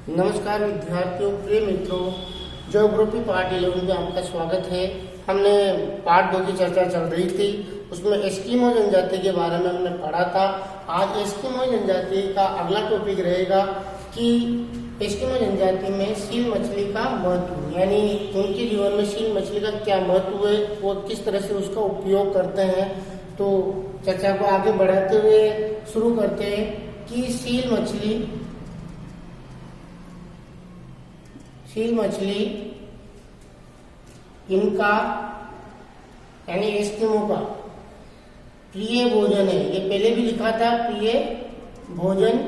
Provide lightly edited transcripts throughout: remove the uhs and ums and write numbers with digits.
नमस्कार विद्यार्थियों, प्रिय मित्रों, ज्योग्राफी पार्ट 11 में आपका स्वागत है। हमने पार्ट 2 की चर्चा चल रही थी, उसमें एस्किमो जनजाति के बारे में हमने पढ़ा था। आज एस्किमो जनजाति का अगला टॉपिक रहेगा कि एस्किमो जनजाति में सील मछली का महत्व, यानी उनके जीवन में सील मछली का क्या महत्व है, वो किस तरह से उसका उपयोग करते हैं। तो चर्चा को आगे बढ़ाते हुए शुरू करते हैं कि सील मछली इनका यानी एस्किमो का प्रिय भोजन है। ये पहले भी लिखा था, प्रिय भोजन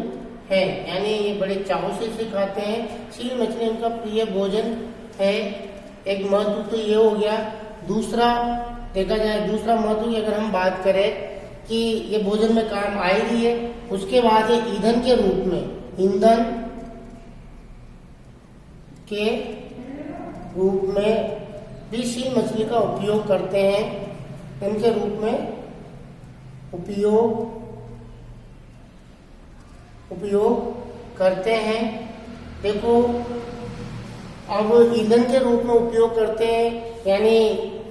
है, यानी ये बड़े चाव से इसे खाते हैं। सील मछली इनका प्रिय भोजन है। एक महत्व तो ये हो गया। दूसरा देखा जाए, दूसरा महत्व की अगर हम बात करें कि ये भोजन में काम आ ही रही है, उसके बाद ये ईंधन के रूप में भी सील मछली का उपयोग करते हैं। इनके रूप में उपयोग करते हैं। देखो, अब ईंधन के रूप में उपयोग करते हैं, यानी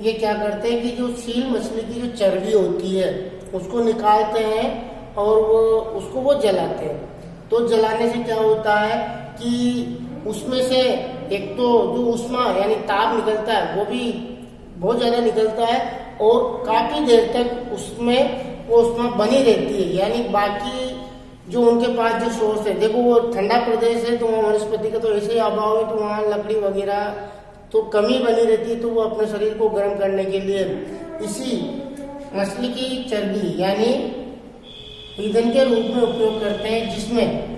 ये क्या करते हैं कि जो सील मछली की जो चर्बी होती है उसको निकालते हैं और वो जलाते हैं। तो जलाने से क्या होता है कि उसमें से एक तो जो उष्मा यानी ताप निकलता है वो भी बहुत ज्यादा निकलता है और काफी देर तक उसमें वो उष्मा बनी रहती है। यानी बाकी जो उनके पास जो सोर्स है, देखो वो ठंडा प्रदेश है तो वहाँ वनस्पति का तो ऐसे ही अभाव है, तो वहाँ लकड़ी वगैरह तो कमी बनी रहती है, तो वो अपने शरीर को गर्म करने के लिए इसी मछली की चर्बी यानी ईंधन के रूप में उपयोग करते हैं, जिसमें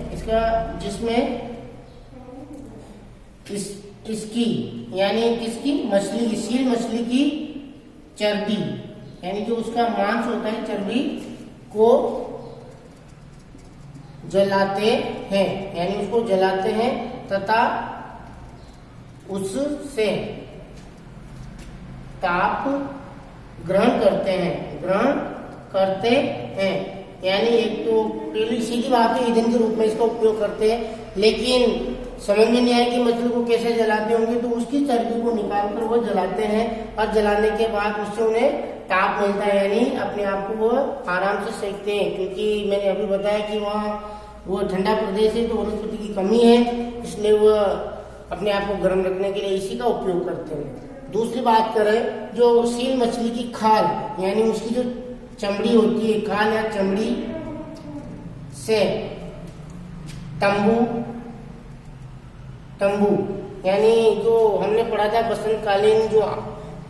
इसकी यानी किसकी मछली की, सील मछली की चर्बी यानी जो उसका मांस होता है, चर्बी को जलाते हैं, यानी उसको जलाते हैं तथा उससे ताप ग्रहण करते हैं। यानी एक तो पहली सीधी बात है, ईंधन के रूप में इसका उपयोग करते हैं, लेकिन समझ में नहीं आया कि मछली को कैसे जलाते होंगे, तो उसकी चर्बी को निकाल कर वो जलाते हैं और जलाने के बाद उससे उन्हें ताप मिलता है, यानी अपने आप को वो आराम से सेकते हैं। क्योंकि मैंने अभी बताया कि वहाँ वो ठंडा प्रदेश है तो वनस्पति की कमी है, इसलिए वो अपने आप को गर्म रखने के लिए इसी का उपयोग करते हैं। दूसरी बात करें, जो सील मछली की खाल यानी उसकी जो चमड़ी होती है, खाल या चमड़ी से तंबू यानी जो हमने पढ़ा था बसंतकालीन, जो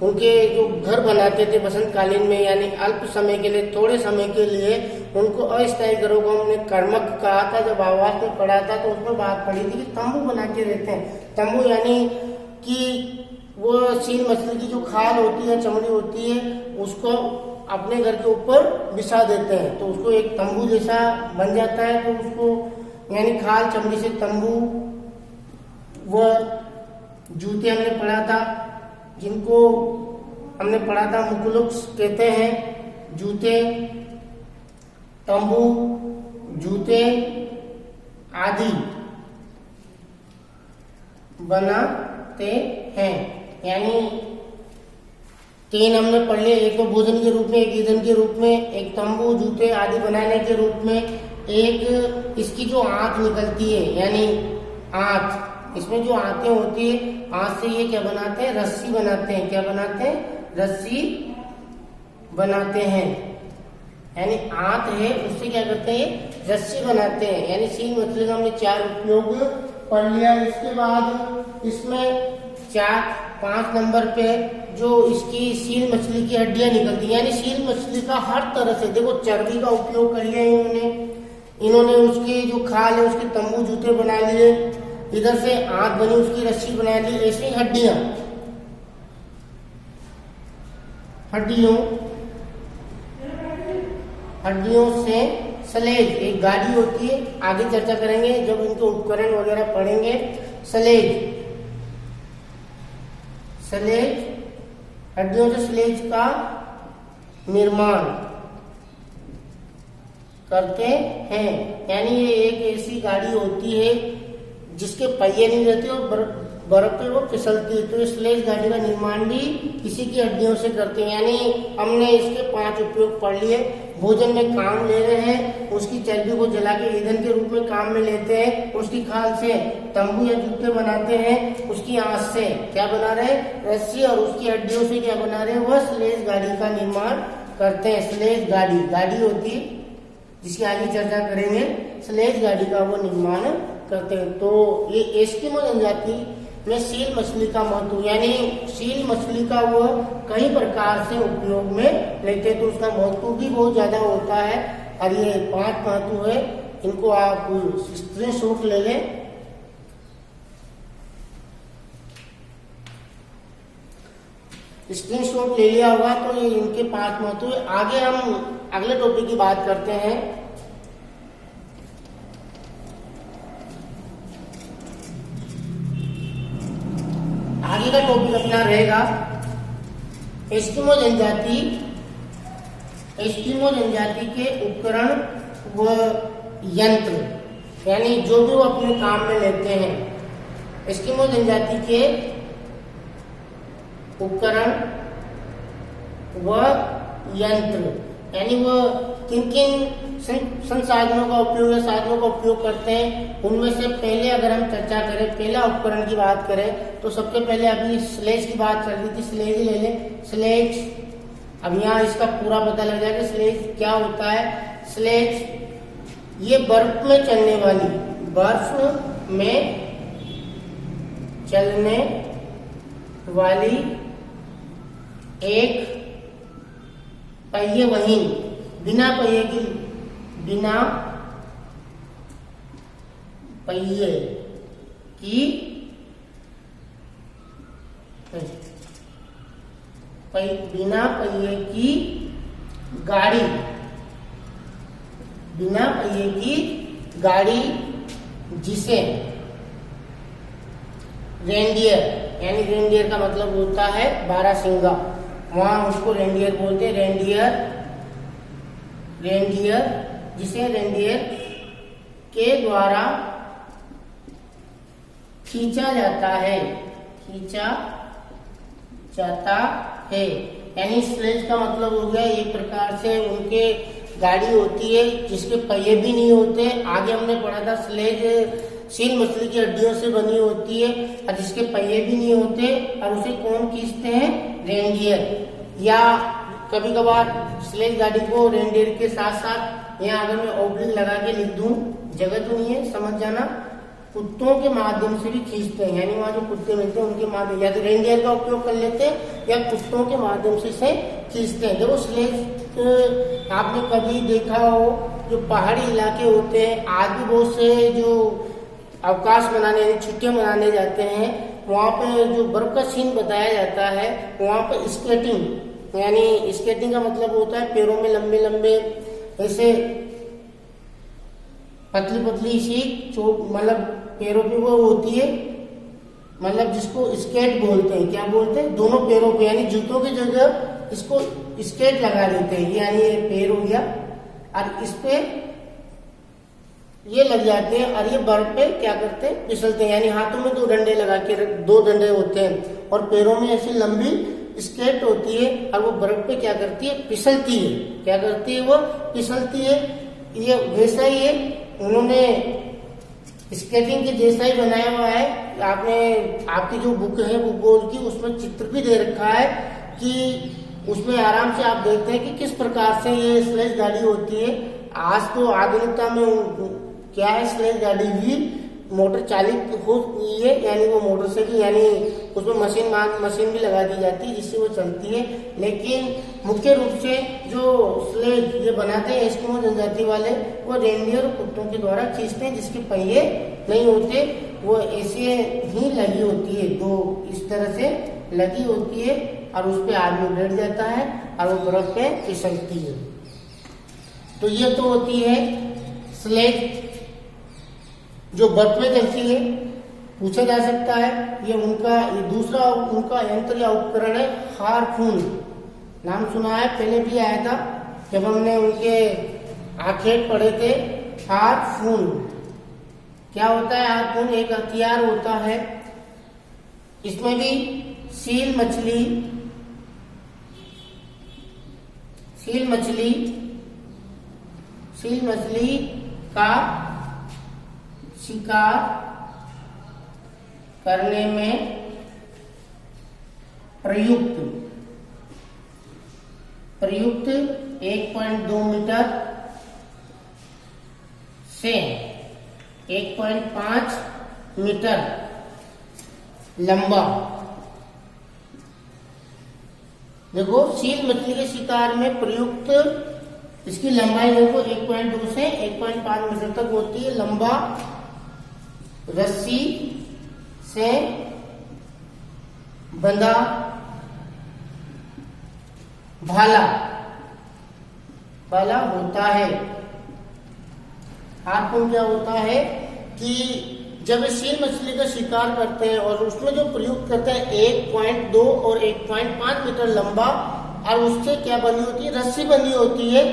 उनके जो घर बनाते थे बसंतकालीन में, यानी अल्प समय के लिए, थोड़े समय के लिए उनको अस्थायी घरों को हमने कर्मक कहा था। जब आवास में पढ़ा था तो उसमें बात पड़ी थी कि तंबू बना के रहते हैं। तंबू यानी कि वो सील मछली की जो खाल होती है, चमड़ी होती है, उसको अपने घर के ऊपर बिछा देते हैं, तो उसको एक तंबू जैसा बन जाता है। तो उसको यानी खाल चमड़ी से तंबू, वह जूते हमने पढ़ा था, जिनको हमने पढ़ा था मुकुलुक्स कहते हैं। जूते, तंबू, जूते आदि बनाते हैं। यानी तीन हमने पढ़ लिए, एक तो भोजन के रूप में, एक ईंधन के रूप में, एक तंबू, जूते आदि बनाने के रूप में, एक इसकी जो आंत निकलती है, यानी आंत, इसमें जो आंतें होती है, आंत से ये क्या बनाते हैं, रस्सी बनाते हैं। क्या बनाते हैं? रस्सी बनाते हैं। यानी आंत है, उससे क्या करते हैं, रस्सी बनाते हैं। यानी सील मछली का हमने 4 उपयोग पढ़ लिया। इसके बाद इसमें 5 नंबर पे जो इसकी सील मछली की हड्डियां निकलती है, यानी सील मछली का हर तरह से, देखो चर्बी का उपयोग कर लिया इन्होंने उसकी जो खाल है उसके तंबू जूते बना लिए, इधर से आंत बनी, उसकी रस्सी बना ली, ऐसी हड्डियों से सलेज, एक गाड़ी होती है, आगे चर्चा करेंगे जब इनके उपकरण वगैरह पढ़ेंगे। सलेज हड्डियों से सलेज का निर्माण करते हैं। यानी ये एक ऐसी गाड़ी होती है जिसके पहिए नहीं रहते और बर्फ पे वो फिसलती है। तो इस स्लेज गाड़ी का निर्माण भी इसी की हड्डियों से करते हैं। यानी हमने इसके 5 उपयोग पढ़ लिए। भोजन में काम ले रहे हैं, उसकी चर्बी को जला के ईंधन के रूप में काम में लेते हैं, उसकी खाल से तंबू या जूते बनाते हैं, उसकी आंच से क्या बना रहे हैं, रस्सी, और उसकी हड्डियों से क्या बना रहे हैं, वह स्लेज गाड़ी का निर्माण करते हैं। स्लेज गाड़ी होती है जिसकी आगे चर्चा करेंगे, स्लेज गाड़ी का वो निर्माण करते हैं। तो ये एस्किमो जनजाति में सील मछली का महत्व, यानी सील मछली का वो कई प्रकार से उपयोग में लेते हैं, तो उसका महत्व भी बहुत ज्यादा होता है। और ये 5 महत्व है, इनको आप स्क्रीनशॉट ले लें। स्क्रीनशॉट ले लिया होगा तो ये इनके 5 महत्व है। आगे हम अगले टॉपिक की बात करते हैं। आगे का टॉपिक अपना रहेगा एस्किमो जनजाति के उपकरण व यंत्र, यानी जो भी वो अपने काम में लेते हैं। एस्किमो जनजाति के उपकरण व यंत्र, यानी वो किन किन संसाधनों का उपयोग या साधनों का उपयोग करते हैं, उनमें से पहले अगर हम चर्चा करें, पहला उपकरण की बात करें तो सबसे पहले अभी स्लेज की बात चल रही थी, स्लेज ही ले लें। स्लेज, अब यहाँ इसका पूरा पता लग जाएगा स्लेज क्या होता है। स्लेज ये बर्फ में चलने वाली एक पहिए वहीन, बिना पहिए की गाड़ी, जिसे रेंडियर, यानी रेंडियर का मतलब होता है बारहसिंगा, वहां उसको रेंडियर बोलते हैं। रेंडियर जिसे रेंडियर के द्वारा खींचा जाता है। यानी स्लेज का मतलब हो गया एक प्रकार से उनके गाड़ी होती है जिसके पहिए भी नहीं होते। आगे हमने पढ़ा था स्लेज सील मछली की हड्डियों से बनी होती है और जिसके पहिए भी नहीं होते, और उसे कौन खींचते हैं, रेंडियर। या कभी कभार स्लेज गाड़ी को रेंडियर के साथ साथ, यहाँ अगर मैं ऑब्लिक लगा के लिख दूं, जगह तो नहीं है, समझ जाना, कुत्तों के माध्यम से भी खींचते हैं। यानी वहाँ जो कुत्ते मिलते हैं उनके माध्यम, या तो रेंडियर का उपयोग कर लेते हैं या कुत्तों के माध्यम से इसे खींचते हैं। देखो स्लेज आपने कभी देखा हो, जो पहाड़ी इलाके होते हैं, आज भी बहुत से जो अवकाश मनाने यानी छुट्टियां मनाने जाते हैं, वहाँ पे जो बर्फ का सीन बताया जाता है, वहाँ पे स्केटिंग, यानी स्केटिंग का मतलब होता है पैरों में लंबे लंबे ऐसे पतली पतली सी चोट, मतलब पैरों पे वो होती है, मतलब जिसको स्केट बोलते हैं। क्या बोलते हैं, दोनों पैरों पे, यानी जूतों की जगह इसको स्केट लगा देते हैं, यानी ये पैर हो गया, और इस पे ये लग जाते हैं और ये बर्फ पे क्या करते हैं, फिसलते हैं। यानी हाथों में 2 डंडे लगा के, 2 डंडे होते हैं और पैरों में ऐसी लंबी स्केट होती है और वो बर्फ पे क्या करती है, फिसलती है। क्या करती है, वो फिसलती है। ये वैसा ही है, उन्होंने स्केटिंग के जैसा ही बनाया हुआ है। आपकी जो बुक है भूगोल की, उसमें चित्र भी दे रखा है कि उसमें आराम से आप देखते हैं कि किस प्रकार से ये स्लेज गाड़ी होती है। आज तो आधुनिकता में क्या है, स्लेज गाड़ी भी मोटर चालित हो गई है, यानी वो मोटर से भी, यानी उसमें मशीन भी लगा दी जाती है जिससे वो चलती है। लेकिन मुख्य रूप से जो स्लेज ये बनाते हैं एस्किमो जनजाति वाले, वो रेंडियर और कुत्तों के द्वारा खींचते हैं, जिसके पहिए नहीं होते, वो ऐसे ही लगी होती है, 2 इस तरह से लगी होती है और उस पर आदमी बैठ जाता है और वो बर्फ पे फिसलती है। तो ये तो होती है स्लेज जो बर्फ में चलती है। पूछा जा सकता है ये दूसरा उनका यंत्र या उपकरण है हार्पून। नाम सुना है, पहले भी आया था जब हमने उनके आखेट पढ़े थे। हार्पून क्या होता है, हार्पून एक हथियार होता है। इसमें भी सील मछली का शिकार करने में प्रयुक्त 1.2 मीटर से 1.5 मीटर लंबा। देखो, सील मछली के शिकार में प्रयुक्त इसकी लंबाई देखो 1.2 से 1.5 मीटर तक होती है। लंबा रस्सी से बंधा भाला होता है। हार्पून क्या होता है कि जब सील मछली का शिकार करते हैं और उसमें जो प्रयुक्त करते हैं 1.2 और 1.5 मीटर लंबा, और उससे क्या बनी होती है, रस्सी बनी होती है,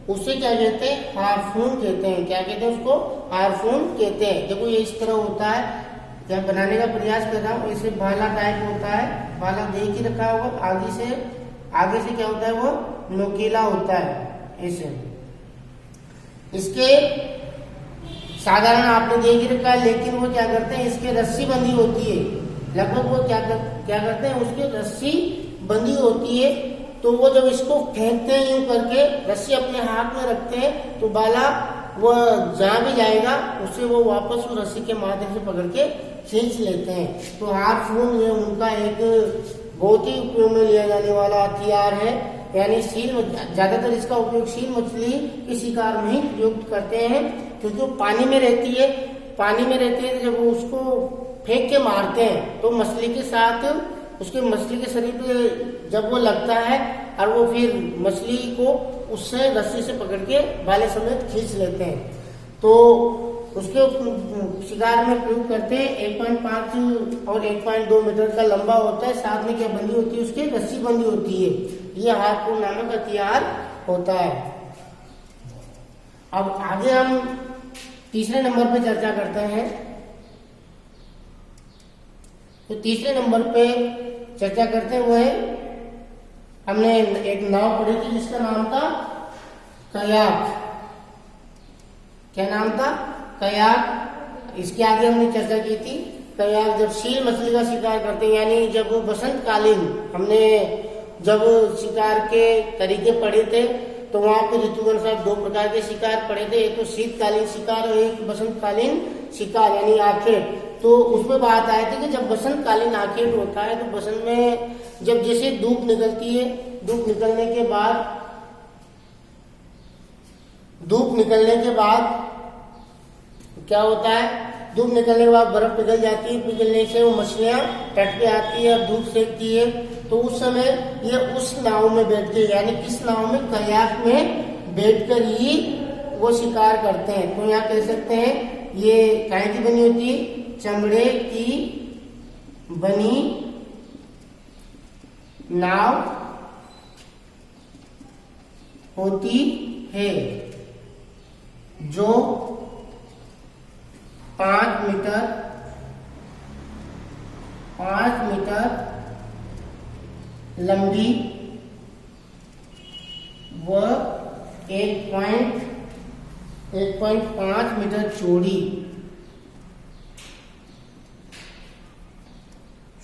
उसे क्या कहते हैं, हार्पून कहते हैं। क्या कहते हैं उसको, हार्पून कहते हैं। देखो ये इस तरह होता है, जब बनाने का प्रयास कर रहा हूँ, इसे भाला टाइप होता है, भाला देख ही रखा होगा। आगे से क्या होता है, वो नोकीला होता है ऐसे। इसके साधारण आपने देख ही रखा है, लेकिन वो क्या करते हैं, इसके रस्सी बंधी होती है। लगभग वो क्या करते हैं, उसके रस्सी बंधी होती है। तो वो जब इसको फेंकते हैं यूं करके, रस्सी अपने हाथ में रखते हैं, तो भाला वो जहां भी जाएगा उससे वो वापस उस रस्सी के माध्यम से पकड़ के खींच लेते हैं। तो हार्पून ये उनका एक बहुत ही उपयोग में लिया जाने वाला हथियार है। यानी ज्यादातर इसका उपयोग सील मछली के शिकार में ही प्रयुक्त करते हैं, क्योंकि वो पानी में रहती है। तो जब वो उसको फेंक के मारते हैं तो मछली के साथ उसके मछली के शरीर पे जब वो लगता है, और वो फिर मछली को उससे रस्सी से पकड़ के भाले समेत खींच लेते हैं। तो उसके शिकार में प्रयोग करते हैं। 1.5 और 1.2 मीटर का लंबा होता है। साथ में क्या बंधी होती है, उसकी रस्सी बंधी होती है। ये हार्पून नामक हथियार होता है। अब आगे हम तीसरे नंबर पे चर्चा करते हैं। तो तीसरे नंबर पे चर्चा करते हुए हमने एक नाव पढ़ी थी जिसका नाम था कयाक। क्या नाम था, कयाक। इसके आगे हमने चर्चा की थी। कयाक जब सील मछली का शिकार करते हैं, यानी जब बसंत कालीन, हमने जब शिकार के तरीके पढ़े थे, तो वहां पे ऋतु के अनुसार 2 प्रकार के शिकार पड़े थे। एक तो शीतकालीन शिकार और एक बसंतकालीन शिकार यानी आखेट। तो उसमें बात आई थी कि जब बसंतकालीन आखेट होता है, तो बसंत में जब जैसे धूप निकलती है, धूप निकलने के बाद क्या होता है, धूप निकलने के बाद बर्फ पिघल जाती है। पिघलने से वो मछलियां तट पे आती है और धूप सेकती है। तो उस समय ये उस नाव में बैठ के, यानी किस नाव में, कयाक में बैठकर ही वो शिकार करते हैं। तो यहाँ कह सकते हैं ये काहे की बनी होती है, चमड़े की बनी नाव होती है जो 5 मीटर लंबी व 1.5 मीटर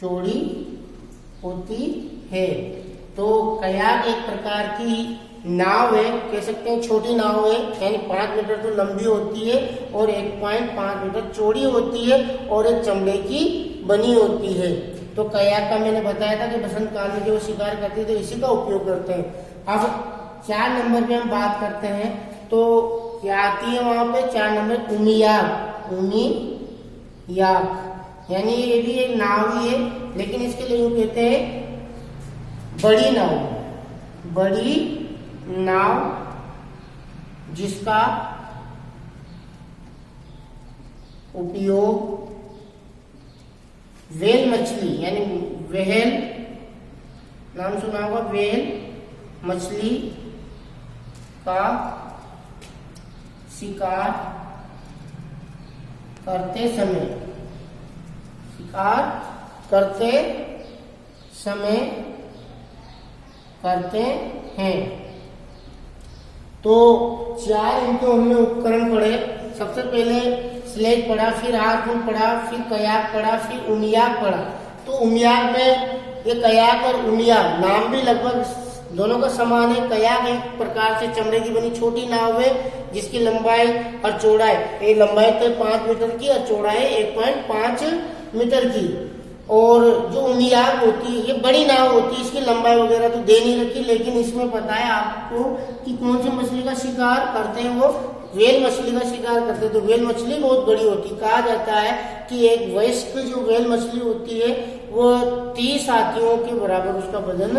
चौड़ी होती है। तो कयाक एक प्रकार की नाव है, कह सकते हैं छोटी नाव है, यानी 5 मीटर तो लंबी होती है और 1.5 मीटर चौड़ी होती है और एक चमड़े की बनी होती है। तो कयाक का मैंने बताया था कि बसंत काल में जो शिकार करते हैं तो इसी का उपयोग करते हैं। अब 4 नंबर पे हम बात करते हैं, तो क्या आती है वहां पे 4 नंबर, उमियाक। यानी ये भी एक नाव ही है, लेकिन इसके लिए यूं कहते हैं बड़ी नाव जिसका उपयोग व्हेल मछली, यानी व्हेल नाम सुना होगा, व्हेल मछली का शिकार करते समय, शिकार करते समय करते हैं। तो 4 इनके हमने उपकरण पढ़े। सबसे पहले स्लेज पढ़ा, फिर हारपून पढ़ा, फिर कयाक पढ़ा, फिर उमियाक पढ़ा। तो उमियाक में ये कयाक और उमियाक नाम भी लगभग दोनों का समान है। कयाक एक प्रकार से चमड़े की बनी छोटी नाव है जिसकी लंबाई और चौड़ाई, ये लंबाई तो 5 मीटर की और चौड़ाई 1.5 मीटर की। और जो उमियाक होती है ये बड़ी नाव होती है, इसकी लंबाई वगैरह तो दे नहीं रखी, लेकिन इसमें पता है आपको कि कौन सी मछली का शिकार करते हैं, वो व्हेल मछली का शिकार करते हैं। तो व्हेल मछली बहुत बड़ी होती है। कहा जाता है कि एक वयस्क जो व्हेल मछली होती है वो 30 हाथियों के बराबर उसका वजन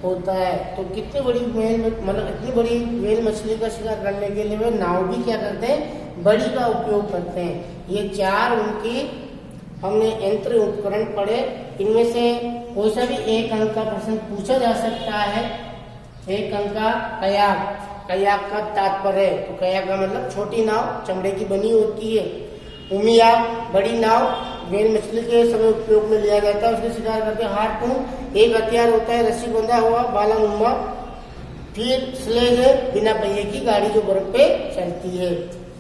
होता है। तो कितनी बड़ी व्हेल, मतलब इतनी बड़ी व्हेल मछली का शिकार करने के लिए वे नाव भी क्या करते हैं, बड़ी का उपयोग करते हैं। ये 4 उनकी हमने यंत्र उपकरण पढ़े। इनमें से कोई सा भी एक अंक का प्रश्न पूछा जा सकता है। एक अंक का कयाक, कयाक का तात्पर्य, तो कयाक का मतलब छोटी नाव चमड़े की बनी होती है। उमियाक बड़ी नाव व्हेल मछली के समय उपयोग में लिया जाता है, उसके शिकार करते हैं। हारपून एक हथियार होता है रस्सी बंधा हुआ बालानुमा। फिर स्लेज है बिना पहिए की गाड़ी जो बर्फ पे चलती है।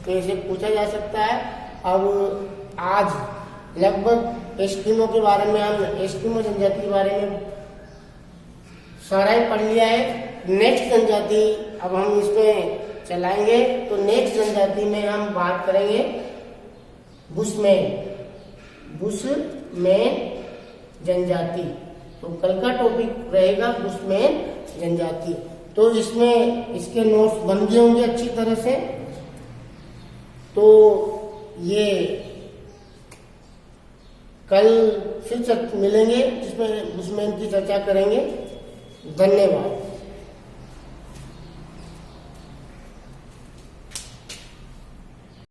तो इसे पूछा जा सकता है। अब आज लगभग एस्किमो के बारे में, हम एस्किमो जनजाति के बारे में सारा ही पढ़ लिया है। नेक्स्ट जनजाति अब हम इसमें चलाएंगे। तो नेक्स्ट जनजाति में हम बात करेंगे बुशमैन, बुशमैन जनजाति। तो कल का टॉपिक रहेगा बुशमैन जनजाति। तो इसमें इसके नोट्स बन गए होंगे अच्छी तरह से। तो ये कल फिर मिलेंगे जिसमें बुशमैन की चर्चा करेंगे। धन्यवाद।